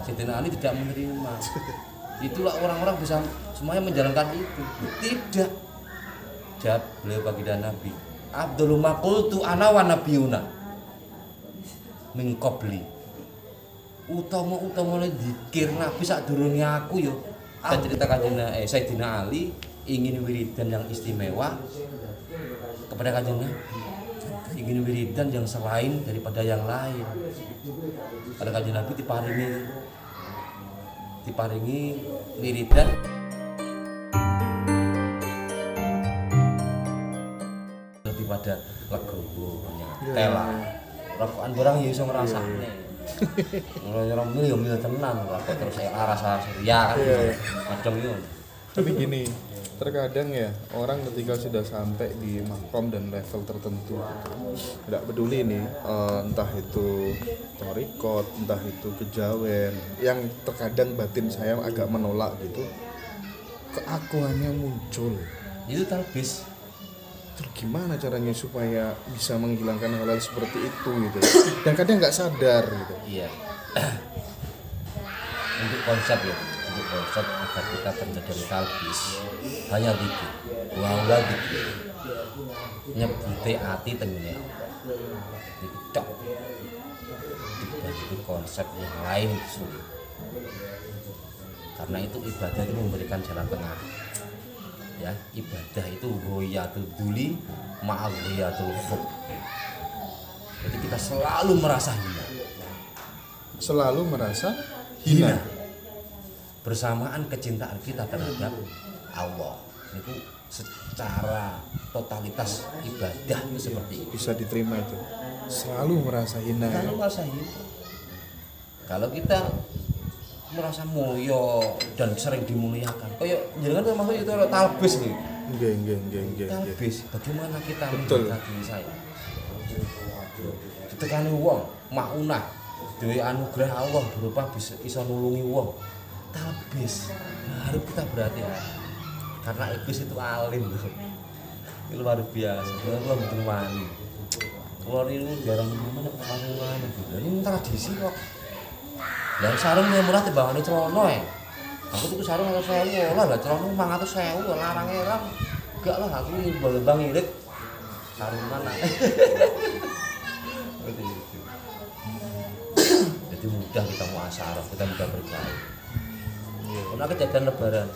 Sayyidina Ali tidak menerima. Itulah orang-orang bisa semuanya menjalankan itu. Tidak. Jawab beliau baginda Nabi, Abdul maqultu ana wa nabiyuna min qabli. Utama-utama zikir Nabi sadurunge aku yo. Cerita kanjeng Sayyidina Ali ingin wiridan yang istimewa kepada kanjeng Nabi. Ingin wiridan yang selain daripada yang lain. Pada kanjeng Nabi diparingi wiridan daripada legowo tela. Rokokan barang ya iso ngrasakne. Ora mil tenan kok terus rasa surya kan. Macam itu. Tapi gini, terkadang ya orang ketika sudah sampai di makom dan level tertentu tidak peduli nih entah itu torikot, entah itu kejawen yang terkadang batin saya agak menolak gitu, keakuannya muncul. Itu talbis. Terus gimana caranya supaya bisa menghilangkan hal-hal seperti itu gitu, dan kadang nggak sadar gitu. Iya. Untuk konsep agar kita terhindar dari talbis hanya gitu. Wala gitu. Nyebute ati tengene. Dicok. Itu konsep yang lain sulit. Karena itu ibadah itu memberikan jalan tengah. Ya, ibadah itu ghoyatul duli ma'al ghoyatul khub. Jadi kita selalu merasa hina. Bersamaan kecintaan kita terhadap Allah. Itu secara totalitas ibadah itu seperti itu. Bisa diterima itu. Selalu merasa hina. Kalau kita merasa mulya dan sering dimuliakan, kayak jangan termasuk itu talbis nih. Enggak. Talbis. Bagaimana kita menjaga diri saya? Ditekani wong, maunah, duwe anugerah Allah berupa bisa iso nulungi wong. Talbis. Harus kita berhati-hati. Karena iblis itu alim loh. Ini luar biasa. Kalau betul wani. Kalau ini jarang mana pengaruhan gitu. Ini tradisi kok. Dan sarung yang murah timbangane celana ya. Aku tuku sarung 100.000 lah celana 500.000 larang elang. Enggak lah aku bal-bal irit. Sarungan lah. Jadi mudah kita muasyarah, kita mudah bergaul. Pernah kejadian lebaran.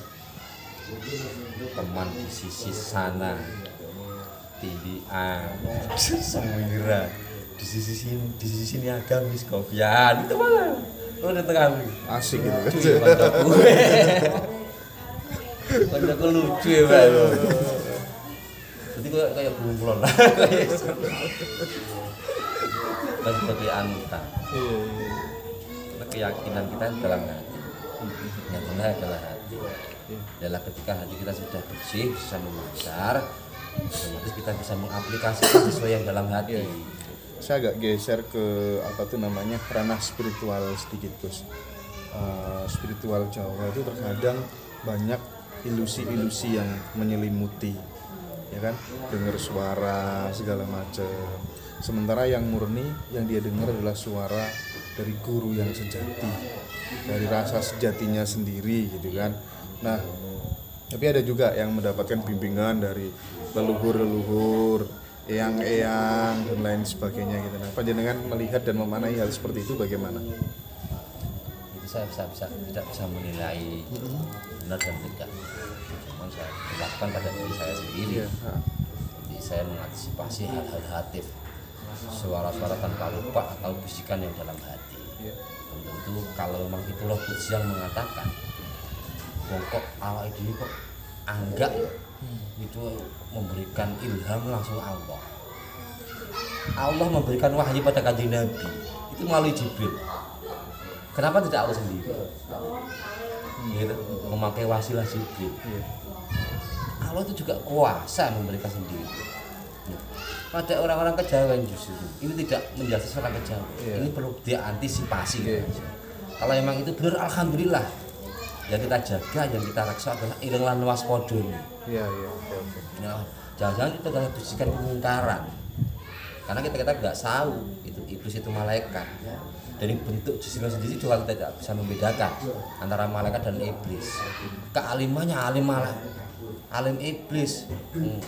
Teman di sisi sana tindian semira di sisi sini agamis kopian itu mana? Lo dateng kami asik gitu kan. Kancaku lucu ya bang. Jadi kayak bunglon lah. Dan sebagai anutan. Karena keyakinan kita dalam hati. Yang benar adalah hati. Adalah ketika hati kita sudah bersih, bisa memancar, otomatis kita bisa mengaplikasikan sesuai yang dalam hati. Saya agak geser ke ranah spiritual sedikit Gus. Spiritual Jawa itu terkadang banyak ilusi-ilusi yang menyelimuti, ya kan, dengar suara segala macam. Sementara yang murni yang dia dengar adalah suara dari guru yang sejati, dari rasa sejatinya sendiri gitu kan. Nah, tapi ada juga yang mendapatkan bimbingan dari leluhur-leluhur, eyang-eyang dan lain sebagainya gitu. Nah, panjenengan melihat dan memaknai hal seperti itu bagaimana? Itu saya tidak bisa menilai benar dan tidak. Cuma saya lakukan pada diri saya sendiri. Jadi saya mengantisipasi hal-hal hatif, suara-suara tanpa lupa atau bisikan yang dalam hati. Tentu kalau memang itu roh kudus yang mengatakan, kok awak ini kok anggap itu memberikan ilham langsung Allah. Allah memberikan wahyu pada kanjeng Nabi itu melalui Jibril. Kenapa tidak Allah sendiri? Gitu, memakai wasilah Jibril. Allah itu juga kuasa memberikan sendiri. Pada orang-orang kejawen justru ini tidak menjadi seorang kejawen. Ini perlu diantisipasi. Kalau memang itu benar, alhamdulillah. Yang kita jaga, yang kita raksa adalah ilmu lan waspada. Jangan-jangan kita adalah bisikan kemungkaran. Karena kita nggak tahu itu iblis itu malaikat. dari bentuk jisimnya sendiri juga kita tidak bisa membedakan antara malaikat dan iblis. Kealimannya alim iblis.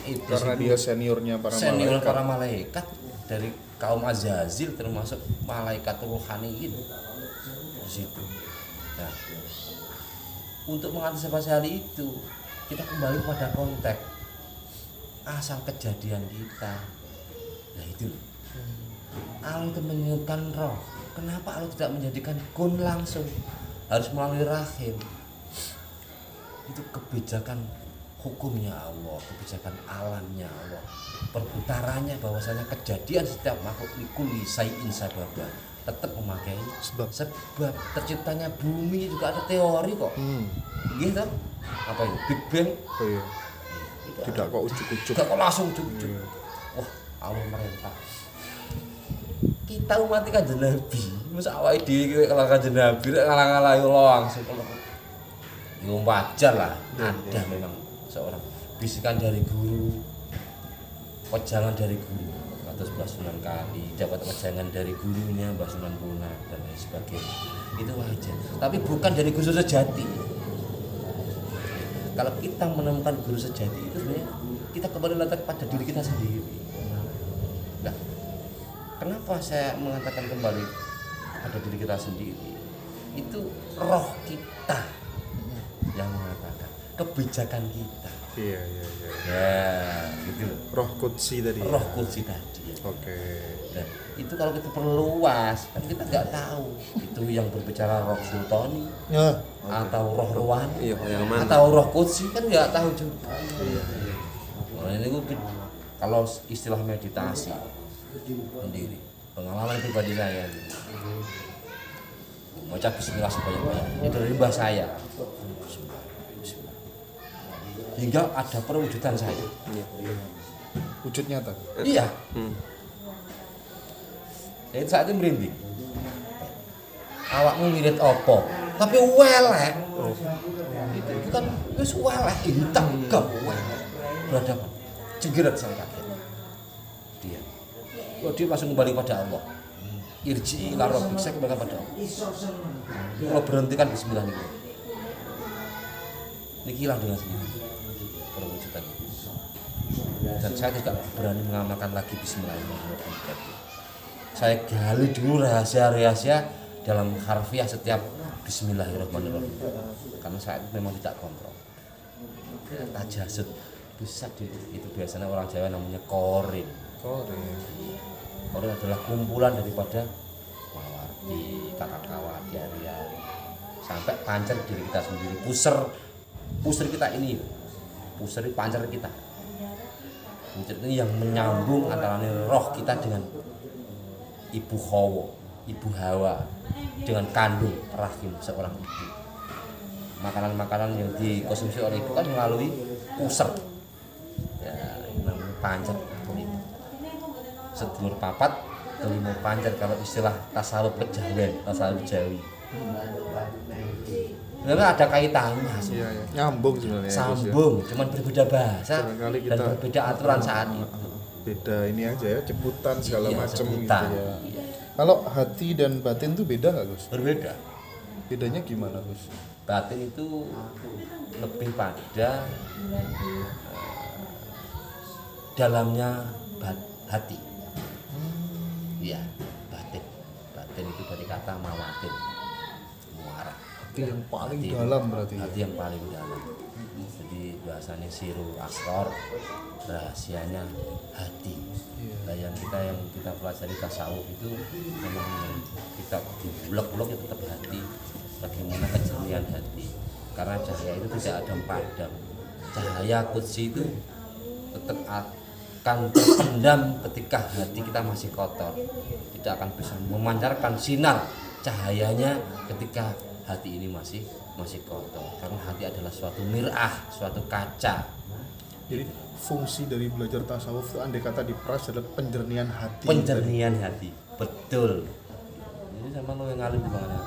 Iblis Karena itu dia seniornya senior malaikat. para malaikat dari kaum Azazil, termasuk malaikat rohani itu di situ. Nah, untuk mengantisipasi hal itu kita kembali pada konteks asal kejadian kita. Nah itu Allah itu menyiapkan roh. Kenapa Allah tidak menjadikan kun langsung, harus melalui rahim? Itu kebijakan hukumnya Allah, kebijakan alamnya Allah, perputarannya bahwasanya kejadian setiap makhluk likuli sayin sababa tetap memakai sebab terciptanya bumi juga ada teori kok. Gitu. Apa itu? Big Bang. Oh, iya. Tidak kok ujuk-ujuk. Tidak kok langsung ujuk-ujuk. Wah, Allah merintah. Kita umat Kanjeng Nabi, masa awake dhewe kalau Kanjeng Nabi ngalah-ngalah langsung yo wajar lah. Ada memang seorang bisikan dari guru, wejangan dari guru, atau sebelah Sunan Kali, dapat wejangan dari gurunya Mbah Sunan Bonang dan lain sebagainya. Itu wajar. Tapi bukan dari guru sejati. Kalau kita menemukan guru sejati itu sebenarnya kita kembali letak pada diri kita sendiri. Nah, kenapa saya mengatakan kembali pada diri kita sendiri? Itu roh kita yang mengatakan, kebijakan kita. Iya. Ya, gitu. Roh Qudsi tadi. Roh Qudsi tadi. Oke. Nah, itu kalau kita perluas, kan kita nggak tahu itu yang berbicara roh sultani atau roh ruwani atau roh Qudsi, kan nggak tahu juga. Nah, ini kalau istilah meditasi sendiri, pengalaman pribadi saya baca bismillah sebanyak-banyaknya itu dari mbah saya hingga ada perwujudan saya. Wujud nyata. Iya. Ya itu saat itu merinding. Awakmu mirip opo? Tapi welek. Itu kan wis welek hitam gak welek. Berhadapan. Cegirat saya kaget. Dia. Dia langsung kembali pada Allah. Irji ila rabbik, saya kembali pada Allah. Kalau berhentikan bismillah niku. Niki hilang dengan sendiri. Perwujudan. Dan saya tidak berani mengamalkan lagi bismillahirrahmanirrahim. Saya gali dulu rahasia-rahasia dalam harfiah setiap bismillahirrahmanirrahim. Karena saya itu memang tidak kontrol. Tajasud bisa itu biasanya orang Jawa namanya korin. Korin adalah kumpulan daripada mawardi, kakak-kawati, hari-hari sampai pancer diri kita sendiri, puser kita ini, puser pancer kita. Pancer ini yang menyambung antara roh kita dengan ibu Hawa dengan kandung rahim seorang ibu. Makanan-makanan yang dikonsumsi oleh ibu kan melalui puser. Ya, namanya pancer. Sedulur papat, kelima pancer kalau istilah tasawuf kejawen, tasawuf Jawi. Sebenarnya ada kaitannya. Iya. Nyambung sebenarnya. Sambung, cuman berbeda bahasa dan berbeda aturan saat itu. Beda ini aja ya, ceputan segala macam gitu ya. Iya. Kalau hati dan batin tuh beda nggak Gus? Berbeda. Bedanya gimana Gus? Batin itu lebih pada dalamnya hati. Iya, batin itu dari kata mawatin, muara. Hati yang paling dalam berarti. Hati yang paling dalam. Jadi bahasanya siru asror, rahasianya hati. Nah, yang kita pelajari tasawuf itu memang kita dibulak-bulak itu tetap hati. Bagaimana kejernihan hati? Karena cahaya itu tidak ada padam. Cahaya qudsi itu tetap akan terpendam ketika hati kita masih kotor, tidak akan bisa memancarkan sinar cahayanya ketika hati ini masih kotor, karena hati adalah suatu mir'ah, suatu kaca. Jadi fungsi dari belajar tasawuf itu andai kata diperas adalah penjernihan hati. Penjernihan hati, betul. Ini sama lo yang ngalim banget.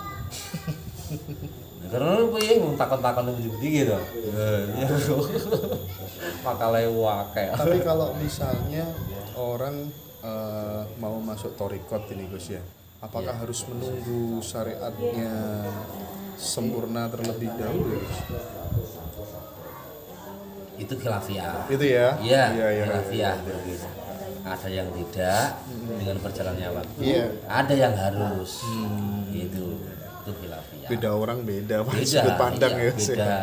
Karena lu pengen takon-takon begitu gitu. Makalai wakai. Tapi kalau misalnya orang mau masuk thorikot ini Gus ya, Apakah harus menunggu syariatnya sempurna terlebih dahulu? Itu khilafiyah. Itu ya? Iya, Iya. khilafiyah. Ada yang tidak dengan berjalannya waktu, Iya. ada yang harus. Itu khilafiyah. Beda orang beda, Beda, sudut pandang iya, ya. beda.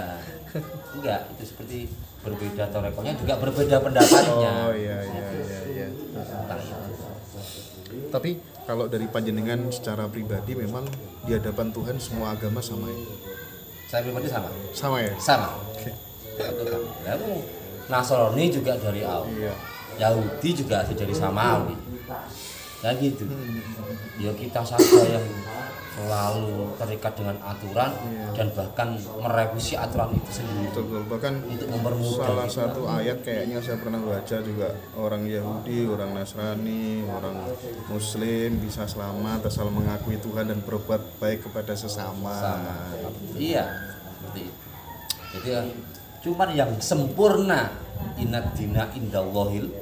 Enggak, itu seperti berbeda torekohnya juga berbeda pendapatnya. Oh iya. Tentang itu. Tapi kalau dari panjenengan secara pribadi memang di hadapan Tuhan semua agama sama ya? Saya pribadi sama. Sama ya? Sama. Oke. Lalu Nasrani juga dari Allah. Iya. Yahudi juga dari Samawi. Ya gitu. Ya kita saja yang selalu terikat dengan aturan dan bahkan merevisi aturan itu sendiri. Betul. Bahkan Untuk mempermudah salah kita. satu ayat kayaknya saya pernah baca juga, orang Yahudi, orang Nasrani, orang Muslim bisa selamat asal mengakui Tuhan dan berbuat baik kepada sesama. Iya, seperti itu. Jadi cuman yang sempurna inad dina indallahil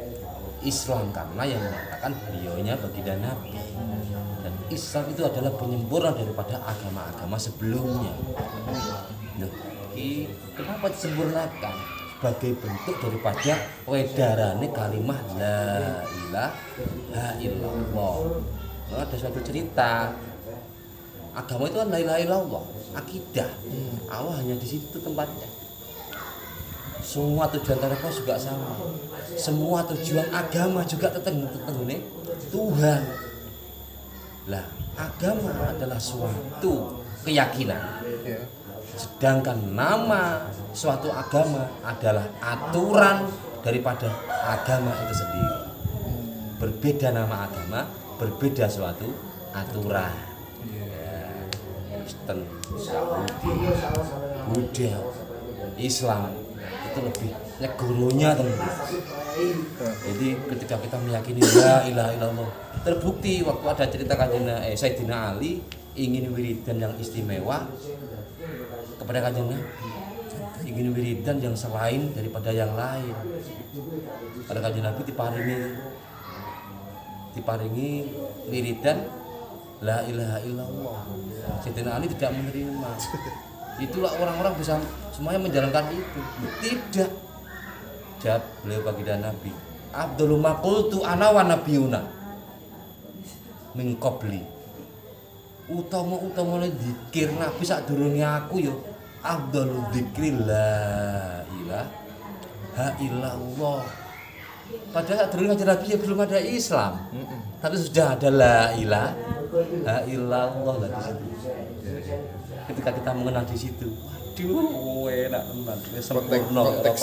Islam, karena yang mengatakan beliaunya baginda Nabi. Dan Islam itu adalah penyempurna daripada agama-agama sebelumnya. Nah, kenapa disempurnakan? Sebagai bentuk daripada wedarane kalimah la ilaha illallah. Nah, ada suatu cerita. Agama itu kan la ilaha illallah, akidah. Allah hanya di situ tempatnya. Semua tujuan tarekat juga sama. Semua tujuan agama juga tetangga Tuhan. Lah, agama adalah suatu keyakinan. Sedangkan nama suatu agama adalah aturan daripada agama itu sendiri. Berbeda nama agama, berbeda suatu aturan. Kristen, Yahudi, Buddha, Islam itu lebih gurunya teman. Jadi ketika kita meyakini la ilaha illallah, terbukti waktu ada cerita Sayyidina Ali ingin wiridan yang istimewa kepada kanjeng Nabi, ingin wiridan yang selain daripada yang lain. Pada kanjeng Nabi diparingi wiridan la ilaha illallah. Sayyidina Ali tidak menerima. Itulah orang-orang bisa semuanya menjalankan itu. Tidak. Jawab beliau baginda Nabi, Abdul maqultu ana wa nabiyuna min qabli. Utama-utamane zikir Nabi sadurunge aku ya Abdul dzikri la ilaha illallah. Padahal sadurunge kanjeng Nabi ya belum ada Islam. Tapi sudah ada la ilaha illallah lah di situ. Ketika kita mengenal di situ, waduh, enak banget.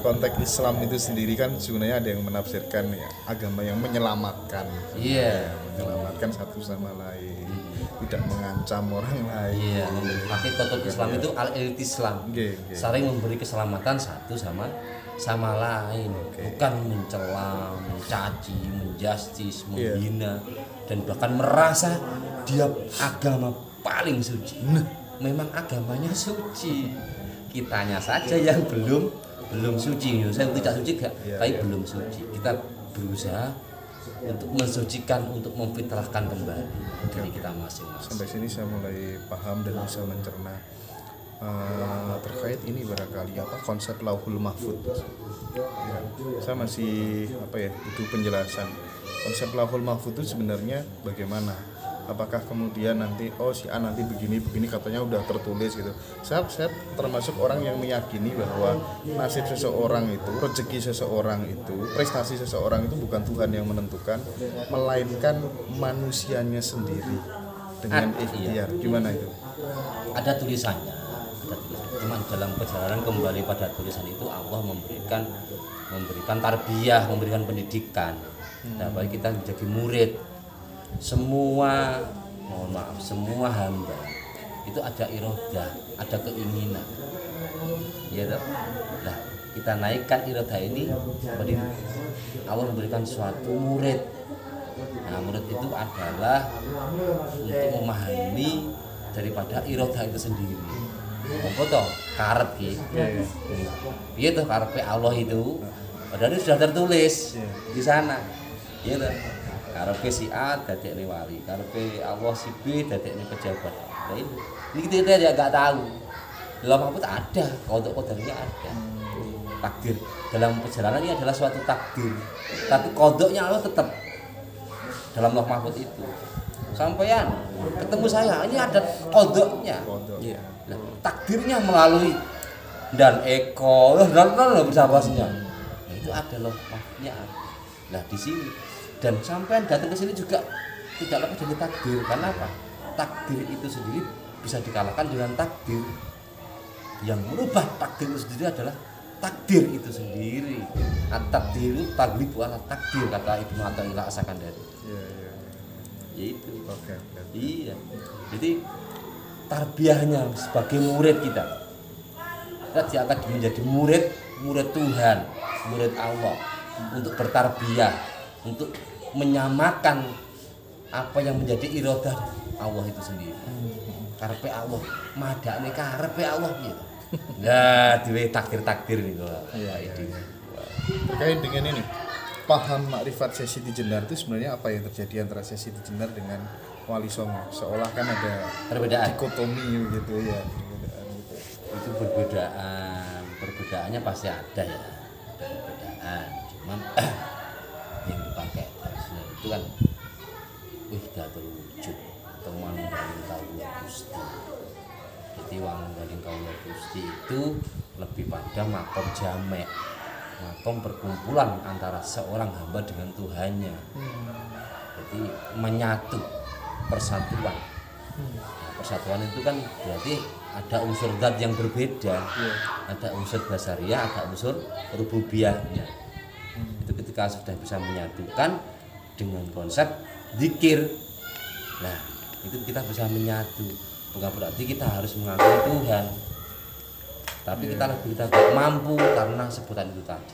Konteks Islam itu sendiri kan sebenarnya ada yang menafsirkan ya, agama yang menyelamatkan. Iya, menyelamatkan satu sama lain, tidak mengancam orang lain. Iya, pakai konteks Islam itu al-iltislam, saling memberi keselamatan satu sama lain, bukan mencela, mencaci, menjustis, menghina, dan bahkan merasa dia agama paling suci. Memang agamanya suci, kitanya saja yang belum suci. Saya tidak suci tapi belum suci. Kita berusaha untuk mensucikan, untuk memfitrahkan kembali diri kita masing-masing. Sampai sini saya mulai paham dan bisa mencerna terkait ini barangkali konsep lauhul mahfud. Ya, saya masih butuh penjelasan. Konsep lauhul mahfud itu sebenarnya bagaimana? Apakah kemudian nanti si A nanti begini katanya udah tertulis gitu. Saya termasuk orang yang meyakini bahwa nasib seseorang itu, rezeki seseorang itu, prestasi seseorang itu bukan Tuhan yang menentukan, melainkan manusianya sendiri dengan ikhtiar. Gimana itu? Ada tulisannya. Cuman dalam perjalanan kembali pada tulisan itu Allah memberikan tarbiyah, memberikan pendidikan. Nah, bagi kita menjadi murid, semua hamba itu ada irodah, ada keinginan. Ya toh? Nah, kita naikkan irodah ini, kemudian Allah memberikan suatu murid. Nah, murid itu adalah untuk memahami daripada irodah itu sendiri. Apa toh? Karep ki. Piye toh karepe Allah itu? Padahal itu sudah tertulis di sana. Iya toh? karepe si A dadekne wali, karepe Allah si B dadekne pejabat. Nah ini kita ya nggak tahu. Dalam Mahfud ada, kodok-kodoknya ada. Takdir dalam perjalanan ini adalah suatu takdir, tapi kodoknya Allah tetap dalam Lauh Mahfud itu. Sampean ketemu saya, ini ada kodoknya. Iya. Nah, takdirnya melalui dan Eko, dan bersama-sama. Nah, itu ada Lauh Mahfudnya. Nah di sini dan sampean datang ke sini juga tidak lepas dari takdir. Karena apa? Takdir itu sendiri bisa dikalahkan dengan takdir. Yang merubah takdir itu sendiri adalah takdir itu sendiri. At-takdiru taglibu ala takdir, kata Ibnu Athaillah As-Sakandari. Iya. Yaitu. Oke. Iya. Jadi tarbiyahnya sebagai murid kita diangkat menjadi murid Tuhan, murid Allah, untuk bertarbiyah, untuk menyamakan apa yang menjadi iradah Allah itu sendiri. Karepe Allah, madakne karepe Allah gitu. Nah, diwe takdir niku. Iya. Terkait dengan ini, paham makrifat Syekh Siti Jenar itu sebenarnya apa yang terjadi antara Syekh Siti Jenar dengan Wali Songo? Seolah kan ada perbedaan dikotomi gitu ya. Itu perbedaannya pasti ada ya, ada perbedaan. Cuman yang dipakai itu kan wahdatul wujud, teman dari Kaulah Gusti. Jadi wanggaling Kaulah Gusti itu lebih pada makom jamek, makom perkumpulan antara seorang hamba dengan Tuhannya. Jadi menyatu, persatuan. Nah, persatuan itu kan berarti ada unsur zat yang berbeda, ada unsur basariyah, ada unsur rububiyahnya. Itu ketika sudah bisa menyatukan dengan konsep zikir, nah itu kita bisa menyatu. Bukan berarti kita harus mengakui Tuhan, tapi kita lebih mampu karena sebutan itu tadi.